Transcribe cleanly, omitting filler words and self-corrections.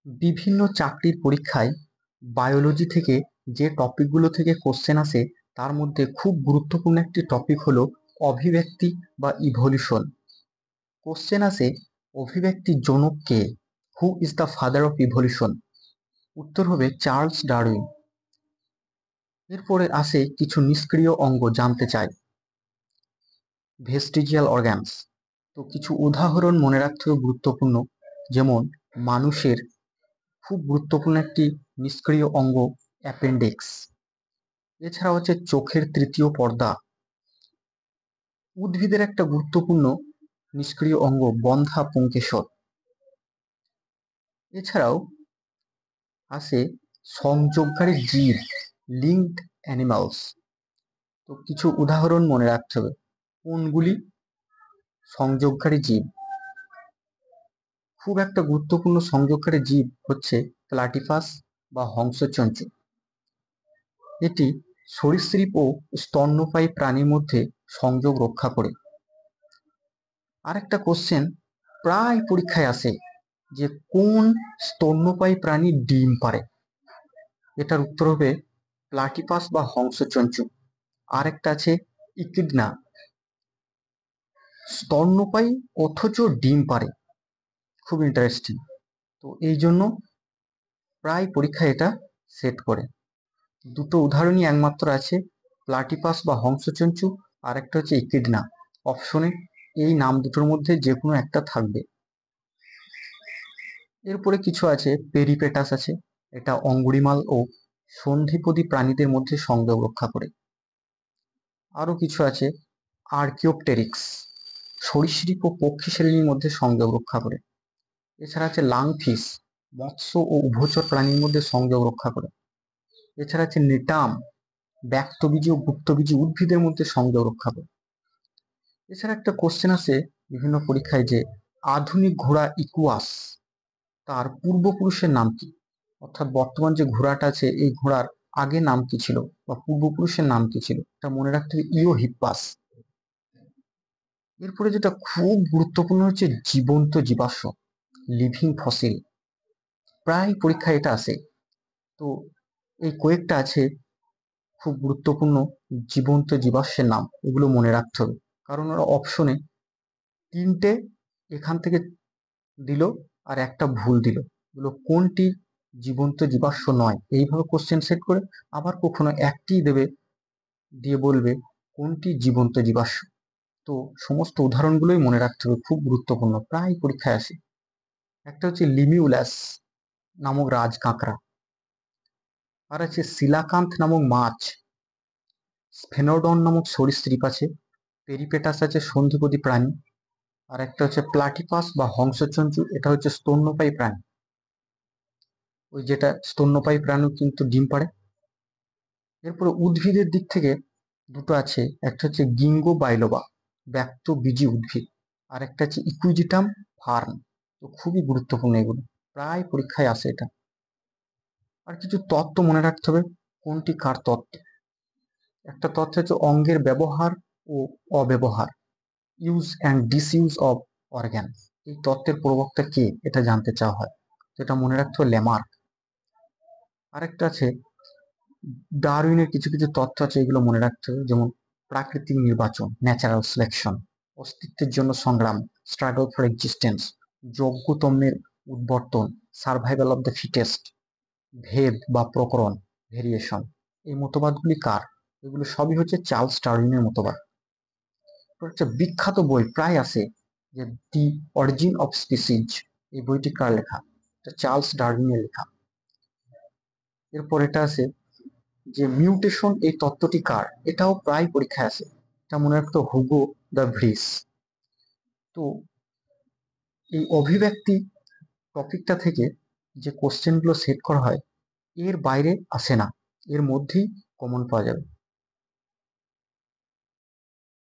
বিভিন্ন চাকরির পরীক্ষায় বায়োলজি থেকে যে টপিকগুলো থেকে কোশ্চেন আসে তার মধ্যে খুব গুরুত্বপূর্ণ একটি টপিক হলো অভিব্যক্তি বা ইভলিউশন। কোশ্চেন আসে, অভিব্যক্তির জনক কে? Who is the father of evolution? উত্তর হবে চার্লস ডারউইন। এরপরে আসে কিছু নিষ্ক্রিয় অঙ্গ জানতে চাই, ভেস্টিজিয়াল অর্গানস। তো কিছু উদাহরণ মনে রাখতে হবে গুরুত্বপূর্ণ, যেমন মানুষের খুব গুরুত্বপূর্ণ একটি নিষ্ক্রিয় অঙ্গ অ্যাপেন্ডিক্স। এছাড়া হচ্ছে চোখের তৃতীয় পর্দা। উদ্ভিদের একটা গুরুত্বপূর্ণ নিষ্ক্রিয় অঙ্গ বন্ধা পুংকেশর। এছাড়াও আসে সংযোগকারী জীব, লিঙ্কড অ্যানিমালস। তো কিছু উদাহরণ মনে রাখতে হবে। কোনগুলি? সংযোগকারী জীব। খুব একটা গুরুত্বপূর্ণ সংযোগকারী জীব হচ্ছে প্লাটিপাস বা হংসচঞ্চু। এটি সরীসৃপ ও স্তন্যপায়ী প্রাণীর মধ্যে সংযোগ রক্ষা করে। আরেকটা কোশ্চেন প্রায় পরীক্ষায় আসে যে কোন স্তন্যপায়ী প্রাণী ডিম পাড়ে? এটার উত্তর হবে প্লাটিপাস বা হংসচঞ্চু। আরেকটা আছে ইকিডনা, স্তন্যপায়ী অথচ ডিম পাড়ে। খুব ইন্টারেস্টিং। তো এই জন্য প্রায় পরীক্ষায় এটা সেট করে। দুটো উদাহরণই একমাত্র আছে, প্লাটিপাস বা হংসচঞ্চু, আর একটা হচ্ছে ইকিডনা। অপশনে এই নাম দুটোর মধ্যে যে কোনো একটা থাকবে। এরপরে কিছু আছে, পেরিপেটাস আছে, এটা অঙ্গুরিমাল ও সন্ধিপদী প্রাণীদের মধ্যে সংযোগ রক্ষা করে। আরো কিছু আছে, আর্কিওপটেরিক্স, সরীসৃপ ও পক্ষী শ্রেণীর মধ্যে সংযোগ রক্ষা করে। এছাড়া আছে লাংফিশ, মৎস্য ও উভচর প্রাণীর মধ্যে সংযোগ রক্ষা করে। এছাড়া আছে নিটাম, ব্যক্তবীজী ও গুপ্তবীজী উদ্ভিদের মধ্যে সংযোগ রক্ষা করে। এছাড়া একটা কোশ্চেন আছে বিভিন্ন পরীক্ষায় যে আধুনিক ঘোড়া ইকুয়াস, তার পূর্বপুরুষের নাম কি? অর্থাৎ বর্তমান যে ঘোড়াটা আছে এই ঘোড়ার আগে নাম কি ছিল বা পূর্বপুরুষের নাম কি ছিল? এটা মনে রাখতে হবে ইও হিপ্পাস। এরপরে যেটা খুব গুরুত্বপূর্ণ হচ্ছে জীবন্ত জীবাশ্ম, লিভিং ফসিল। প্রায় পরীক্ষায় এটা আসে। তো এই কয়েকটা আছে খুব গুরুত্বপূর্ণ জীবন্ত জীবাশ্মের নাম, এগুলো মনে রাখতে হবে, কারণ ওরা অপশনে তিনটে এখান থেকে দিল আর একটা ভুল দিল, এগুলো কোনটি জীবন্ত জীবাশ্ম নয়, এইভাবে কোশ্চেন সেট করে। আবার কখনো একটি দেবে, দিয়ে বলবে কোনটি জীবন্ত জীবাশ্ম। তো সমস্ত উদাহরণগুলোই মনে রাখতে হবে, খুব গুরুত্বপূর্ণ, প্রায় পরীক্ষায় আসে। একটা হচ্ছে লিমিউলাস নামক রাজ কাঁকড়া, আর আছে শিলাকান্ত নামক মাছ, স্ফেনোডন নামক সরীসৃপ আছে, পেরিপেটাস আছে সন্ধিপদী প্রাণী, আর একটা হচ্ছে প্লাটিপাস বা হংসচঞ্চু, এটা হচ্ছে স্তন্যপায়ী প্রাণী। ওই যেটা স্তন্যপায়ী প্রাণী কিন্তু ডিম পাড়ে। এরপরে উদ্ভিদের দিক থেকে দুটো আছে, একটা হচ্ছে গিঙ্গো বাইলোবা, ব্যক্তবীজী উদ্ভিদ, আর একটা হচ্ছে ইকুইজিটাম ফার্ন। তো খুবই গুরুত্বপূর্ণ এগুলো, প্রায় পরীক্ষায় আসে এটা। আর কিছু তত্ত্ব মনে রাখতে হবে, কোনটি কার তত্ত্ব। একটা তথ্য হচ্ছে অঙ্গের ব্যবহার ও অব্যবহার, ইউজ অ্যান্ড ডিসইউজ অফ অর্গ্যান। এই তত্ত্বের প্রবক্তা কে, এটা জানতে চাওয়া হয়, যেটা মনে রাখতে হবে ল্যামার্ক। আরেকটা আছে ডারউইনের কিছু কিছু তথ্য আছে, এগুলো মনে রাখতে হবে, যেমন প্রাকৃতিক নির্বাচন, ন্যাচারাল সিলেকশন, অস্তিত্বের জন্য সংগ্রাম, স্ট্রাগল ফর এক্সিস্টেন্স, যোগ্যতমের উদ্বর্তন, সার্ভাইভাল অফ দ্য ফিটেস্ট, ভেদ বা প্রকরণ, ভেরিয়েশন। এই মতবাদগুলি কার? এগুলো সবই হচ্ছে চার্লস ডারউইনের মতবাদ। হচ্ছে বিখ্যাত বই প্রায় আছে যে দি অরিজিন অফ স্পিসিজ, এই বইটি কার লেখা? এটা চার্লস ডারউইনের লেখা। এরপর এটা আছে যে মিউটেশন, এই তত্ত্বটি কার? এটাও প্রায় পরীক্ষায় আসে, এটা মনে রাখতো হুগো দ্য ভ্রিস। তো এই অভিব্যক্তি টপিকটা থেকে যে কোশ্চেনগুলো সেট করা হয় এর বাইরে আসে না, এর মধ্যেই কমন পাওয়া যাবে।